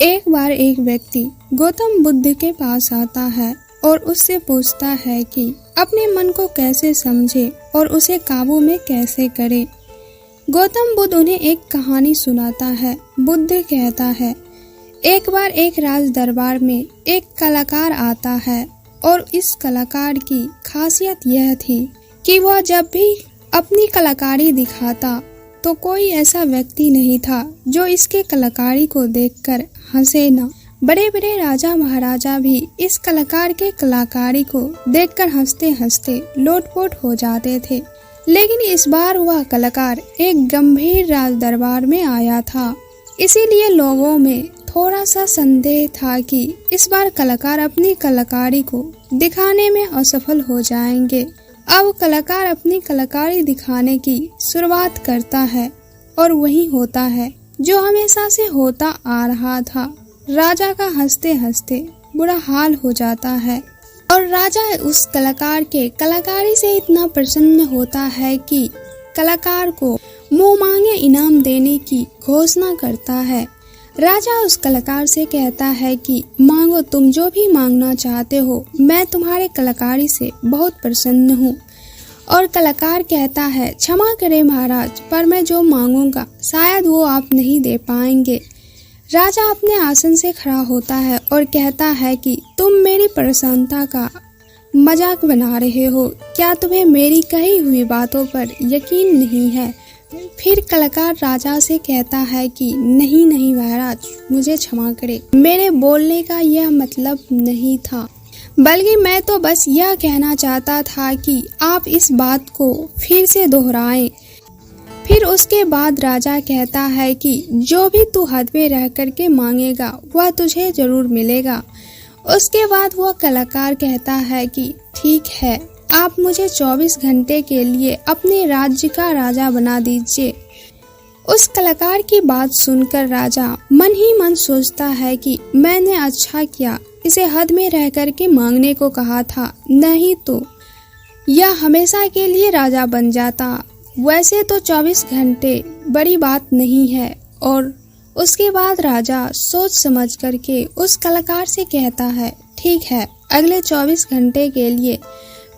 एक बार एक व्यक्ति गौतम बुद्ध के पास आता है और उससे पूछता है कि अपने मन को कैसे समझे और उसे काबू में कैसे करे। गौतम बुद्ध उन्हें एक कहानी सुनाता है। बुद्ध कहता है, एक बार एक राज दरबार में एक कलाकार आता है और इस कलाकार की खासियत यह थी कि वह जब भी अपनी कलाकारी दिखाता तो कोई ऐसा व्यक्ति नहीं था जो इसके कलाकारी को देखकर हंसे न। बड़े बड़े राजा महाराजा भी इस कलाकार के कलाकारी को देखकर हंसते हंसते लोटपोट हो जाते थे। लेकिन इस बार वह कलाकार एक गंभीर राज दरबार में आया था, इसीलिए लोगों में थोड़ा सा संदेह था कि इस बार कलाकार अपनी कलाकारी को दिखाने में असफल हो जाएंगे। अब कलाकार अपनी कलाकारी दिखाने की शुरुआत करता है और वही होता है जो हमेशा से होता आ रहा था। राजा का हंसते हंसते बुरा हाल हो जाता है और राजा उस कलाकार के कलाकारी से इतना प्रसन्न होता है कि कलाकार को मुंह मांगे इनाम देने की घोषणा करता है। राजा उस कलाकार से कहता है कि मांगो, तुम जो भी मांगना चाहते हो, मैं तुम्हारे कलाकारी से बहुत प्रसन्न हूँ। और कलाकार कहता है, क्षमा करें महाराज, पर मैं जो मांगूंगा शायद वो आप नहीं दे पाएंगे। राजा अपने आसन से खड़ा होता है और कहता है कि तुम मेरी प्रसन्नता का मजाक बना रहे हो, क्या तुम्हें मेरी कही हुई बातों पर यकीन नहीं है? फिर कलाकार राजा से कहता है कि नहीं नहीं महाराज, मुझे क्षमा करें, मेरे बोलने का यह मतलब नहीं था, बल्कि मैं तो बस यह कहना चाहता था कि आप इस बात को फिर से दोहराएं। फिर उसके बाद राजा कहता है कि जो भी तू हद में रह करके मांगेगा वह तुझे जरूर मिलेगा। उसके बाद वह कलाकार कहता है कि ठीक है, आप मुझे 24 घंटे के लिए अपने राज्य का राजा बना दीजिए। उस कलाकार की बात सुनकर राजा मन ही मन सोचता है कि मैंने अच्छा किया, इसे हद में रह करके मांगने को कहा था, नहीं तो यह हमेशा के लिए राजा बन जाता। वैसे तो 24 घंटे बड़ी बात नहीं है। और उसके बाद राजा सोच समझ करके उस कलाकार से कहता है, ठीक है, अगले 24 घंटे के लिए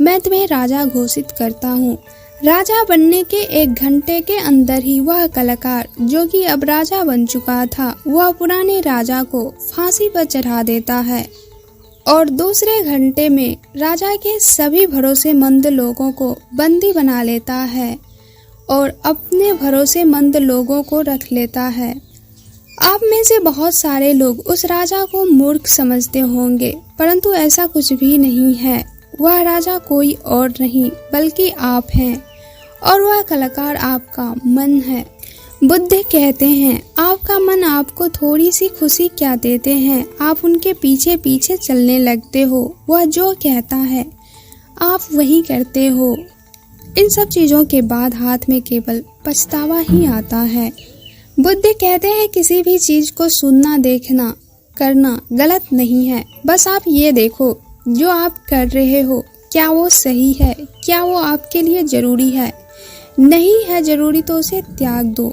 मैं तुम्हें राजा घोषित करता हूँ। राजा बनने के 1 घंटे के अंदर ही वह कलाकार, जो कि अब राजा बन चुका था, वह पुराने राजा को फांसी पर चढ़ा देता है और दूसरे घंटे में राजा के सभी भरोसेमंद लोगों को बंदी बना लेता है और अपने भरोसेमंद लोगों को रख लेता है। आप में से बहुत सारे लोग उस राजा को मूर्ख समझते होंगे, परंतु ऐसा कुछ भी नहीं है। वह राजा कोई और नहीं बल्कि आप हैं और वह कलाकार आपका मन है। बुद्ध कहते हैं, आपका मन आपको थोड़ी सी खुशी क्या देते हैं, आप उनके पीछे पीछे चलने लगते हो। वह जो कहता है आप वही करते हो। इन सब चीजों के बाद हाथ में केवल पछतावा ही आता है। बुद्ध कहते हैं, किसी भी चीज को सुनना, देखना, करना गलत नहीं है, बस आप ये देखो जो आप कर रहे हो क्या वो सही है, क्या वो आपके लिए जरूरी है। नहीं है जरूरी तो उसे त्याग दो।